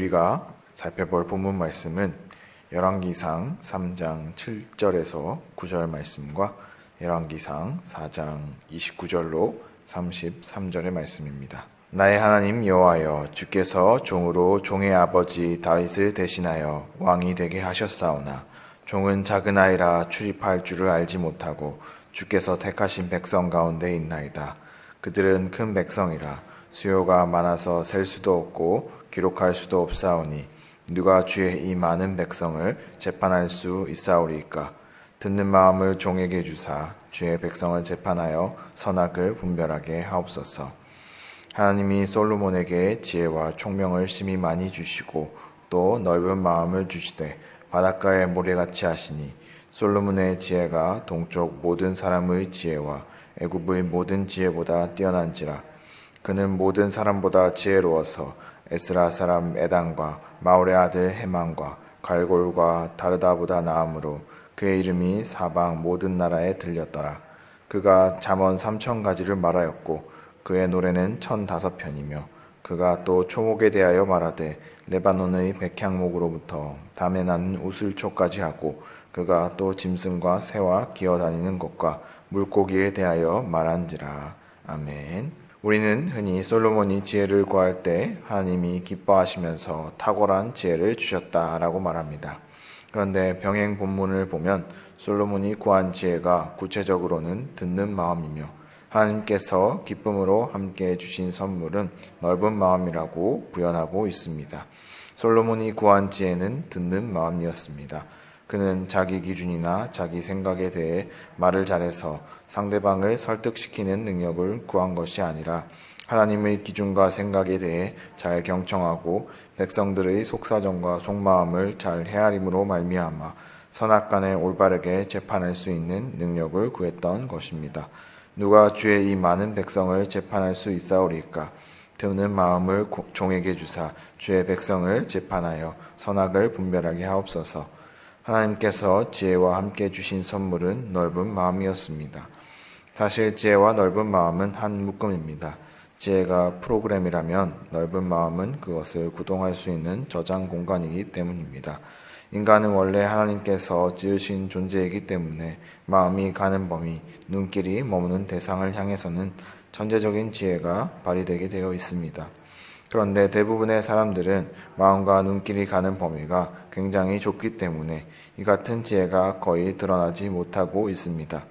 우리가 살펴볼 본문 말씀은 열왕기상 3장 7절에서 9절 말씀과 열왕기상 4장 29절로 33절의 말씀입니다. 나의 하나님 여호와여, 주께서 종으로 종의 아버지 다윗을 대신하여 왕이 되게 하셨사오나 종은 작은 아이라 출입할 줄을 알지 못하고 주께서 택하신 백성 가운데 있나이다. 그들은 큰 백성이라 수요가 많아서 셀 수도 없고 기록할 수도 없사오니 누가 주의 이 많은 백성을 재판할 수 있사오리이까? 듣는 마음을 종에게 주사 주의 백성을 재판하여 선악을 분별하게 하옵소서. 하나님이 솔로몬에게 지혜와 총명을 심히 많이 주시고 또 넓은 마음을 주시되 바닷가의 모래같이 하시니 솔로몬의 지혜가 동쪽 모든 사람의 지혜와 애굽의 모든 지혜보다 뛰어난지라. 그는 모든 사람보다 지혜로워서 에스라 사람 에단과 마올의 아들 헤만과 갈골과 다르다보다 나음으로 그의 이름이 사방 모든 나라에 들렸더라. 그가 잠언 3,000가지를 말하였고 그의 노래는 1,005편이며 그가 또 초목에 대하여 말하되 레바논의 백향목으로부터 담에 나는 우슬초까지 하고 그가 또 짐승과 새와 기어다니는 것과 물고기에 대하여 말한지라. 아멘. 우리는 흔히 솔로몬이 지혜를 구할 때 하나님이 기뻐하시면서 탁월한 지혜를 주셨다라고 말합니다. 그런데 병행 본문을 보면 솔로몬이 구한 지혜가 구체적으로는 듣는 마음이며 하나님께서 기쁨으로 함께 주신 선물은 넓은 마음이라고 부연하고 있습니다. 솔로몬이 구한 지혜는 듣는 마음이었습니다. 그는 자기 기준이나 자기 생각에 대해 말을 잘해서 상대방을 설득시키는 능력을 구한 것이 아니라 하나님의 기준과 생각에 대해 잘 경청하고 백성들의 속사정과 속마음을 잘 헤아림으로 말미암아 선악간에 올바르게 재판할 수 있는 능력을 구했던 것입니다. 누가 주의 이 많은 백성을 재판할 수 있사오리까? 듣는 마음을 종에게 주사 주의 백성을 재판하여 선악을 분별하게 하옵소서. 하나님께서 지혜와 함께 주신 선물은 넓은 마음이었습니다. 사실 지혜와 넓은 마음은 한 묶음입니다. 지혜가 프로그램이라면 넓은 마음은 그것을 구동할 수 있는 저장 공간이기 때문입니다. 인간은 원래 하나님께서 지으신 존재이기 때문에 마음이 가는 범위, 눈길이 머무는 대상을 향해서는 천재적인 지혜가 발휘되게 되어 있습니다. 그런데 대부분의 사람들은 마음과 눈길이 가는 범위가 굉장히 좁기 때문에 이 같은 지혜가 거의 드러나지 못하고 있습니다.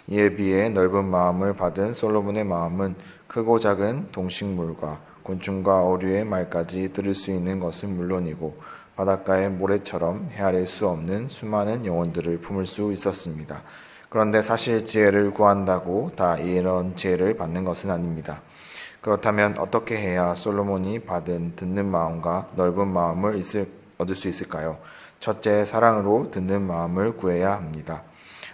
이에 비해 넓은 마음을 받은 솔로몬의 마음은 크고 작은 동식물과 곤충과 어류의 말까지 들을 수 있는 것은 물론이고 바닷가의 모래처럼 헤아릴 수 없는 수많은 영혼들을 품을 수 있었습니다. 그런데 사실 지혜를 구한다고 다 이런 지혜를 받는 것은 아닙니다. 그렇다면 어떻게 해야 솔로몬이 받은 듣는 마음과 넓은 마음을 얻을 수 있을까요? 첫째, 사랑으로 듣는 마음을 구해야 합니다.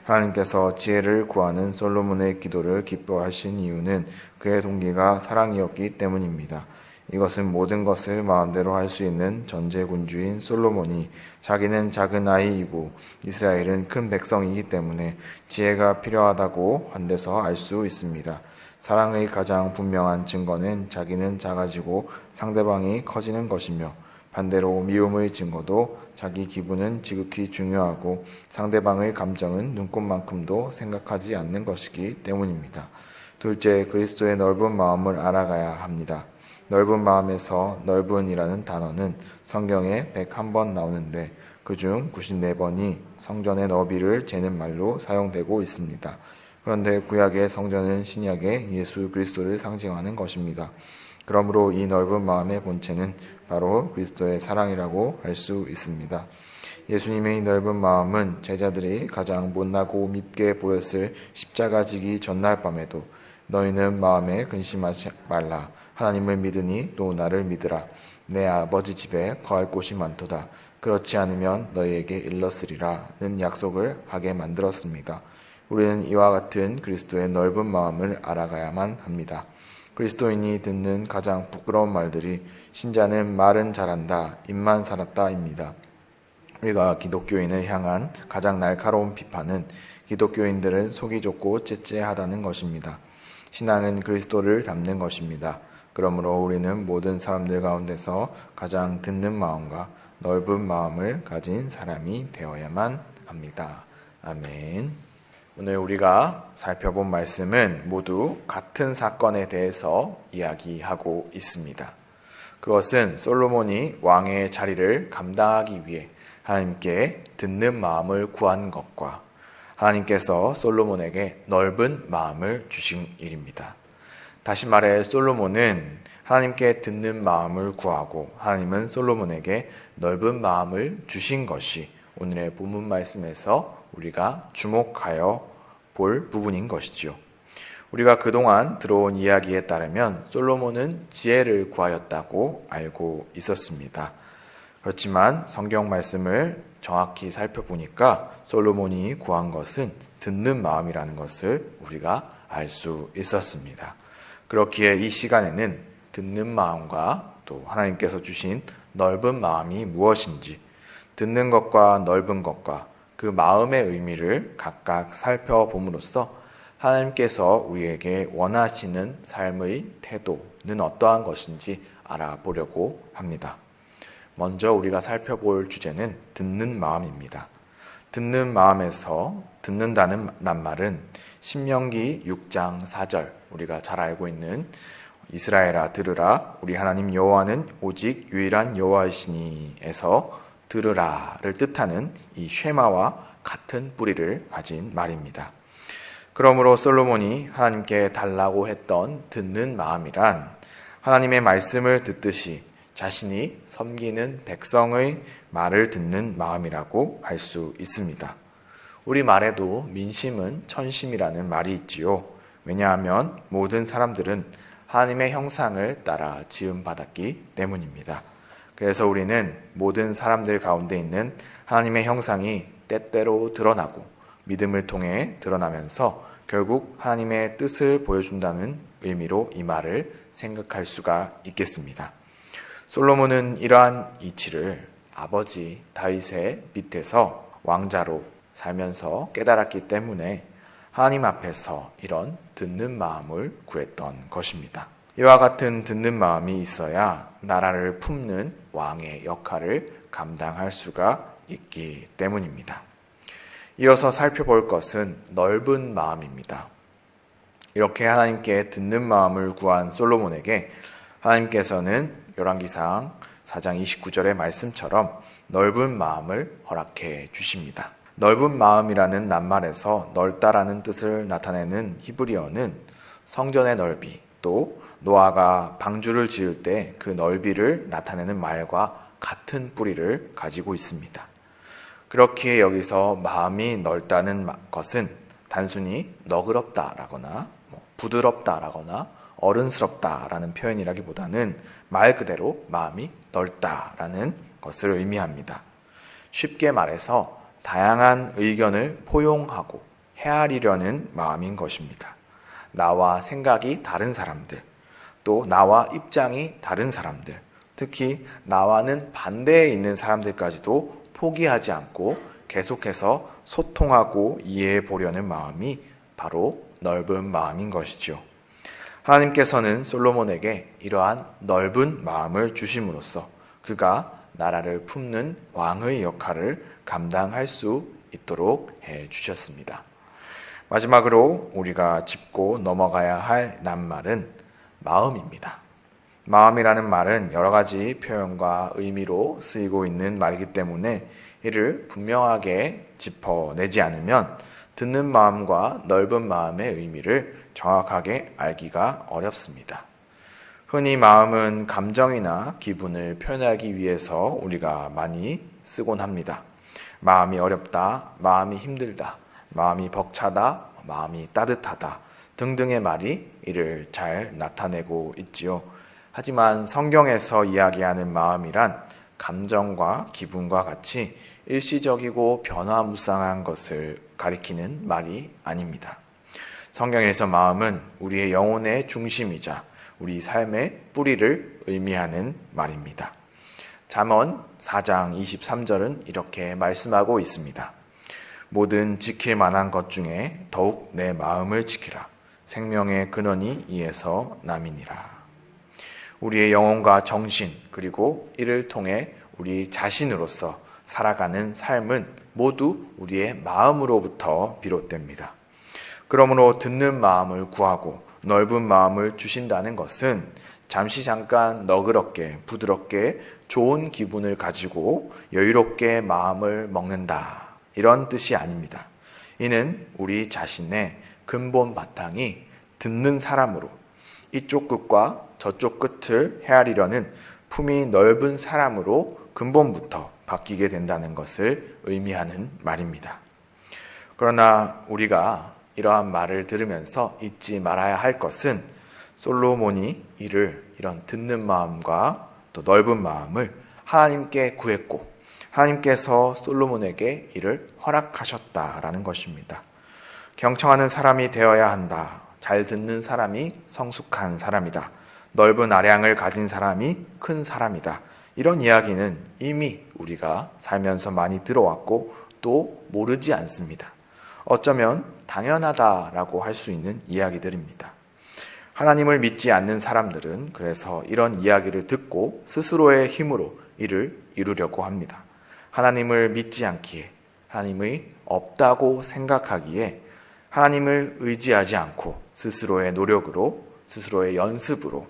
하나님께서 지혜를 구하는 솔로몬의 기도를 기뻐하신 이유는 그의 동기가 사랑이었기 때문입니다. 이것은 모든 것을 마음대로 할 수 있는 전제군주인 솔로몬이 자기는 작은 아이이고 이스라엘은 큰 백성이기 때문에 지혜가 필요하다고 한 데서 알 수 있습니다. 사랑의 가장 분명한 증거는 자기는 작아지고 상대방이 커지는 것이며 반대로 미움의 증거도 자기 기분은 지극히 중요하고 상대방의 감정은 눈꽃만큼도 생각하지 않는 것이기 때문입니다. 둘째, 그리스도의 넓은 마음을 알아가야 합니다. 넓은 마음에서 넓은이라는 단어는 성경에 101번 나오는데 그중 94번이 성전의 너비를 재는 말로 사용되고 있습니다. 그런데 구약의 성전은 신약의 예수 그리스도를 상징하는 것입니다. 그러므로 이 넓은 마음의 본체는 바로 그리스도의 사랑이라고 할 수 있습니다. 예수님의 넓은 마음은 제자들이 가장 못나고 밉게 보였을 십자가 지기 전날 밤에도 너희는 마음에 근심하지 말라. 하나님을 믿으니 또 나를 믿으라. 내 아버지 집에 거할 곳이 많도다. 그렇지 않으면 너희에게 일렀으리라는 약속을 하게 만들었습니다. 우리는 이와 같은 그리스도의 넓은 마음을 알아가야만 합니다. 그리스도인이 듣는 가장 부끄러운 말들이 신자는 말은 잘한다, 입만 살았다입니다. 우리가 기독교인을 향한 가장 날카로운 비판은 기독교인들은 속이 좁고 째째하다는 것입니다. 신앙은 그리스도를 닮는 것입니다. 그러므로 우리는 모든 사람들 가운데서 가장 듣는 마음과 넓은 마음을 가진 사람이 되어야만 합니다. 아멘. 오늘 우리가 살펴본 말씀은 모두 같은 사건에 대해서 이야기하고 있습니다. 그것은 솔로몬이 왕의 자리를 감당하기 위해 하나님께 듣는 마음을 구한 것과 하나님께서 솔로몬에게 넓은 마음을 주신 일입니다. 다시 말해 솔로몬은 하나님께 듣는 마음을 구하고 하나님은 솔로몬에게 넓은 마음을 주신 것이 오늘의 본문 말씀에서 우리가 주목하여 볼 부분인 것이지요. 우리가 그동안 들어온 이야기에 따르면 솔로몬은 지혜를 구하였다고 알고 있었습니다. 그렇지만 성경 말씀을 정확히 살펴보니까 솔로몬이 구한 것은 듣는 마음이라는 것을 우리가 알 수 있었습니다. 그렇기에 이 시간에는 듣는 마음과 또 하나님께서 주신 넓은 마음이 무엇인지, 듣는 것과 넓은 것과 그 마음의 의미를 각각 살펴봄으로써 하나님께서 우리에게 원하시는 삶의 태도는 어떠한 것인지 알아보려고 합니다. 먼저 우리가 살펴볼 주제는 듣는 마음입니다. 듣는 마음에서 듣는다는 낱말은 신명기 6장 4절, 우리가 잘 알고 있는 이스라엘아 들으라 우리 하나님 여호와는 오직 유일한 여호와이시니에서 들으라를 뜻하는 이 쉐마와 같은 뿌리를 가진 말입니다. 그러므로 솔로몬이 하나님께 달라고 했던 듣는 마음이란 하나님의 말씀을 듣듯이 자신이 섬기는 백성의 말을 듣는 마음이라고 할 수 있습니다. 우리 말에도 민심은 천심이라는 말이 있지요. 왜냐하면 모든 사람들은 하나님의 형상을 따라 지음받았기 때문입니다. 그래서 우리는 모든 사람들 가운데 있는 하나님의 형상이 때때로 드러나고 믿음을 통해 드러나면서 결국 하나님의 뜻을 보여준다는 의미로 이 말을 생각할 수가 있겠습니다. 솔로몬은 이러한 이치를 아버지 다윗의 밑에서 왕자로 살면서 깨달았기 때문에 하나님 앞에서 이런 듣는 마음을 구했던 것입니다. 이와 같은 듣는 마음이 있어야 나라를 품는 왕의 역할을 감당할 수가 있기 때문입니다. 이어서 살펴볼 것은 넓은 마음입니다. 이렇게 하나님께 듣는 마음을 구한 솔로몬에게 하나님께서는 열왕기상 4장 29절의 말씀처럼 넓은 마음을 허락해 주십니다. 넓은 마음이라는 낱말에서 넓다라는 뜻을 나타내는 히브리어는 성전의 넓이, 또 노아가 방주를 지을 때 그 넓이를 나타내는 말과 같은 뿌리를 가지고 있습니다. 그렇기에 여기서 마음이 넓다는 것은 단순히 너그럽다라거나 부드럽다라거나 어른스럽다라는 표현이라기보다는 말 그대로 마음이 넓다라는 것을 의미합니다. 쉽게 말해서 다양한 의견을 포용하고 헤아리려는 마음인 것입니다. 나와 생각이 다른 사람들, 또 나와 입장이 다른 사람들, 특히 나와는 반대에 있는 사람들까지도 포기하지 않고 계속해서 소통하고 이해해 보려는 마음이 바로 넓은 마음인 것이죠. 하나님께서는 솔로몬에게 이러한 넓은 마음을 주심으로써 그가 나라를 품는 왕의 역할을 감당할 수 있도록 해 주셨습니다. 마지막으로 우리가 짚고 넘어가야 할 낱말은 마음입니다. 마음이라는 말은 여러 가지 표현과 의미로 쓰이고 있는 말이기 때문에 이를 분명하게 짚어내지 않으면 듣는 마음과 넓은 마음의 의미를 정확하게 알기가 어렵습니다. 흔히 마음은 감정이나 기분을 표현하기 위해서 우리가 많이 쓰곤 합니다. 마음이 어렵다, 마음이 힘들다, 마음이 벅차다, 마음이 따뜻하다 등등의 말이 이를 잘 나타내고 있지요. 하지만 성경에서 이야기하는 마음이란 감정과 기분과 같이 일시적이고 변화무쌍한 것을 가리키는 말이 아닙니다. 성경에서 마음은 우리의 영혼의 중심이자 우리 삶의 뿌리를 의미하는 말입니다. 잠언 4장 23절은 이렇게 말씀하고 있습니다. 모든 지킬 만한 것 중에 더욱 내 마음을 지키라. 생명의 근원이 이에서 남이니라. 우리의 영혼과 정신 그리고 이를 통해 우리 자신으로서 살아가는 삶은 모두 우리의 마음으로부터 비롯됩니다. 그러므로 듣는 마음을 구하고 넓은 마음을 주신다는 것은 잠시 잠깐 너그럽게 부드럽게 좋은 기분을 가지고 여유롭게 마음을 먹는다 이런 뜻이 아닙니다. 이는 우리 자신의 근본 바탕이 듣는 사람으로 이쪽 끝과 저쪽 끝을 헤아리려는 품이 넓은 사람으로 근본부터 바뀌게 된다는 것을 의미하는 말입니다. 그러나 우리가 이러한 말을 들으면서 잊지 말아야 할 것은 솔로몬이 이런 듣는 마음과 또 넓은 마음을 하나님께 구했고 하나님께서 솔로몬에게 이를 허락하셨다라는 것입니다. 경청하는 사람이 되어야 한다. 잘 듣는 사람이 성숙한 사람이다. 넓은 아량을 가진 사람이 큰 사람이다. 이런 이야기는 이미 우리가 살면서 많이 들어왔고 또 모르지 않습니다. 어쩌면 당연하다라고 할 수 있는 이야기들입니다. 하나님을 믿지 않는 사람들은 그래서 이런 이야기를 듣고 스스로의 힘으로 이를 이루려고 합니다. 하나님을 믿지 않기에, 하나님의 없다고 생각하기에 하나님을 의지하지 않고 스스로의 노력으로, 스스로의 연습으로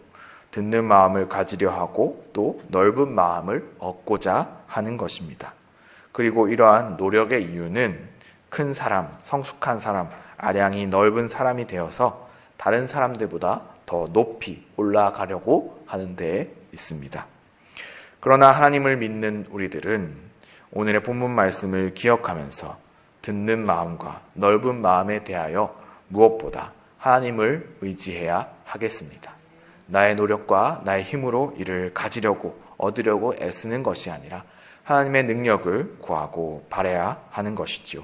듣는 마음을 가지려 하고 또 넓은 마음을 얻고자 하는 것입니다. 그리고 이러한 노력의 이유는 큰 사람, 성숙한 사람, 아량이 넓은 사람이 되어서 다른 사람들보다 더 높이 올라가려고 하는 데에 있습니다. 그러나 하나님을 믿는 우리들은 오늘의 본문 말씀을 기억하면서 듣는 마음과 넓은 마음에 대하여 무엇보다 하나님을 의지해야 하겠습니다. 나의 노력과 나의 힘으로 이를 가지려고 얻으려고 애쓰는 것이 아니라 하나님의 능력을 구하고 바라야 하는 것이지요.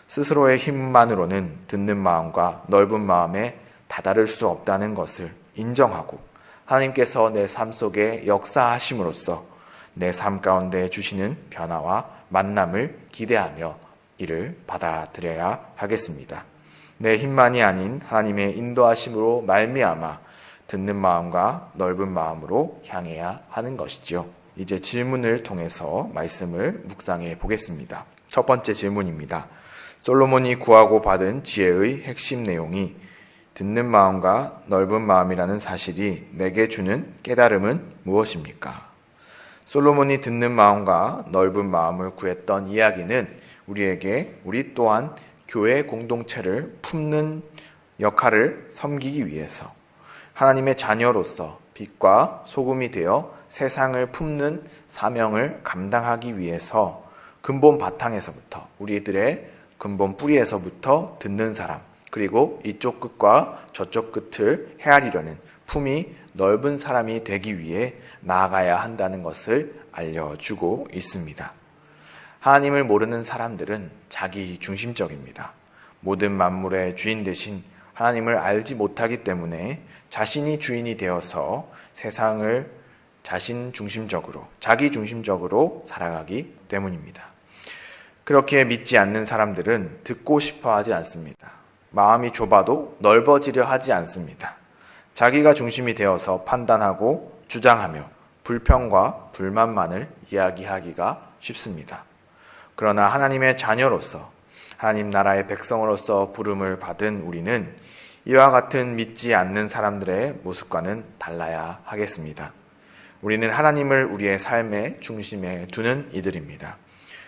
스스로의 힘만으로는 듣는 마음과 넓은 마음에 다다를 수 없다는 것을 인정하고 하나님께서 내 삶 속에 역사하심으로써 내 삶 가운데 주시는 변화와 만남을 기대하며 이를 받아들여야 하겠습니다. 내 힘만이 아닌 하나님의 인도하심으로 말미암아 듣는 마음과 넓은 마음으로 향해야 하는 것이지요. 이제 질문을 통해서 말씀을 묵상해 보겠습니다. 첫 번째 질문입니다. 솔로몬이 구하고 받은 지혜의 핵심 내용이 듣는 마음과 넓은 마음이라는 사실이 내게 주는 깨달음은 무엇입니까? 솔로몬이 듣는 마음과 넓은 마음을 구했던 이야기는 우리 또한 교회 공동체를 품는 역할을 섬기기 위해서 하나님의 자녀로서 빛과 소금이 되어 세상을 품는 사명을 감당하기 위해서 근본 바탕에서부터 우리들의 근본 뿌리에서부터 듣는 사람 그리고 이쪽 끝과 저쪽 끝을 헤아리려는 품이 넓은 사람이 되기 위해 나아가야 한다는 것을 알려주고 있습니다. 하나님을 모르는 사람들은 자기 중심적입니다. 모든 만물의 주인 대신 하나님을 알지 못하기 때문에 자신이 주인이 되어서 세상을 자기 중심적으로 살아가기 때문입니다. 그렇게 믿지 않는 사람들은 듣고 싶어 하지 않습니다. 마음이 좁아도 넓어지려 하지 않습니다. 자기가 중심이 되어서 판단하고 주장하며 불평과 불만만을 이야기하기가 쉽습니다. 그러나 하나님의 자녀로서 하나님 나라의 백성으로서 부름을 받은 우리는 이와 같은 믿지 않는 사람들의 모습과는 달라야 하겠습니다. 우리는 하나님을 우리의 삶의 중심에 두는 이들입니다.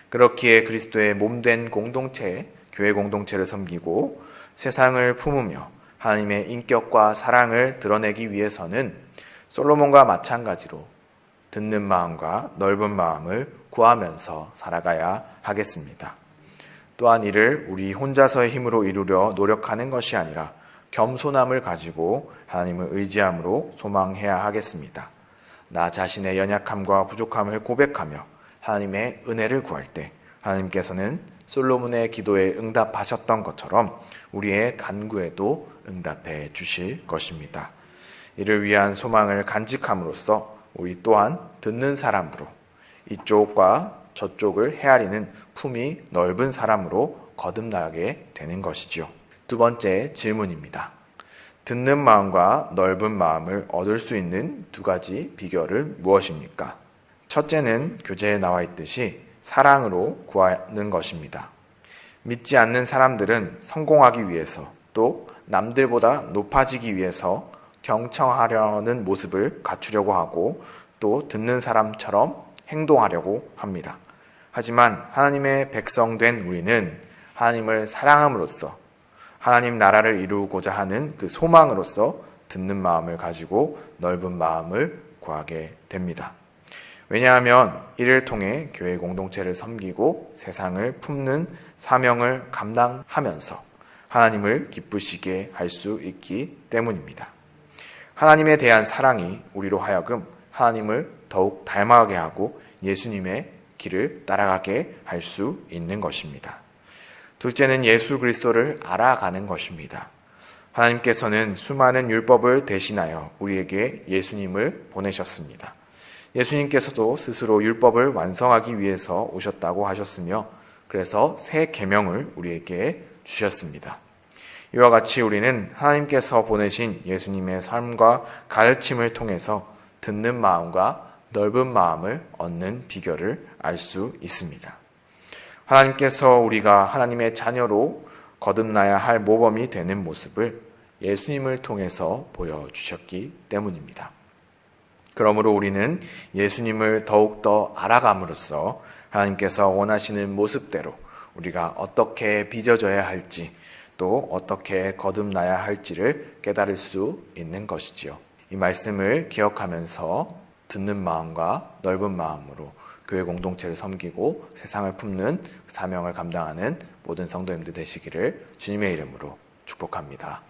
그렇기에 그리스도의 몸된 공동체, 교회 공동체를 섬기고 세상을 품으며 하나님의 인격과 사랑을 드러내기 위해서는 솔로몬과 마찬가지로 듣는 마음과 넓은 마음을 구하면서 살아가야 하겠습니다. 또한 이를 우리 혼자서의 힘으로 이루려 노력하는 것이 아니라 겸손함을 가지고 하나님을 의지함으로 소망해야 하겠습니다. 나 자신의 연약함과 부족함을 고백하며 하나님의 은혜를 구할 때 하나님께서는 솔로몬의 기도에 응답하셨던 것처럼 우리의 간구에도 응답해 주실 것입니다. 이를 위한 소망을 간직함으로써 우리 또한 듣는 사람으로 이쪽과 저쪽을 헤아리는 품이 넓은 사람으로 거듭나게 되는 것이지요. 두 번째 질문입니다. 듣는 마음과 넓은 마음을 얻을 수 있는 두 가지 비결은 무엇입니까? 첫째는 교재에 나와 있듯이 사랑으로 구하는 것입니다. 믿지 않는 사람들은 성공하기 위해서 또 남들보다 높아지기 위해서 경청하려는 모습을 갖추려고 하고 또 듣는 사람처럼 행동하려고 합니다. 하지만 하나님의 백성된 우리는 하나님을 사랑함으로써 하나님 나라를 이루고자 하는 그 소망으로써 듣는 마음을 가지고 넓은 마음을 구하게 됩니다. 왜냐하면 이를 통해 교회 공동체를 섬기고 세상을 품는 사명을 감당하면서 하나님을 기쁘시게 할 수 있기 때문입니다. 하나님에 대한 사랑이 우리로 하여금 하나님을 더욱 닮아가게 하고 예수님의 길을 따라가게 할 수 있는 것입니다. 둘째는 예수 그리스도를 알아가는 것입니다. 하나님께서는 수많은 율법을 대신하여 우리에게 예수님을 보내셨습니다. 예수님께서도 스스로 율법을 완성하기 위해서 오셨다고 하셨으며 그래서 새 계명을 우리에게 주셨습니다. 이와 같이 우리는 하나님께서 보내신 예수님의 삶과 가르침을 통해서 듣는 마음과 넓은 마음을 얻는 비결을 알 수 있습니다. 하나님께서 우리가 하나님의 자녀로 거듭나야 할 모범이 되는 모습을 예수님을 통해서 보여주셨기 때문입니다. 그러므로 우리는 예수님을 더욱더 알아감으로써 하나님께서 원하시는 모습대로 우리가 어떻게 빚어져야 할지 또 어떻게 거듭나야 할지를 깨달을 수 있는 것이지요. 이 말씀을 기억하면서 듣는 마음과 넓은 마음으로 교회 공동체를 섬기고 세상을 품는 사명을 감당하는 모든 성도님들 되시기를 주님의 이름으로 축복합니다.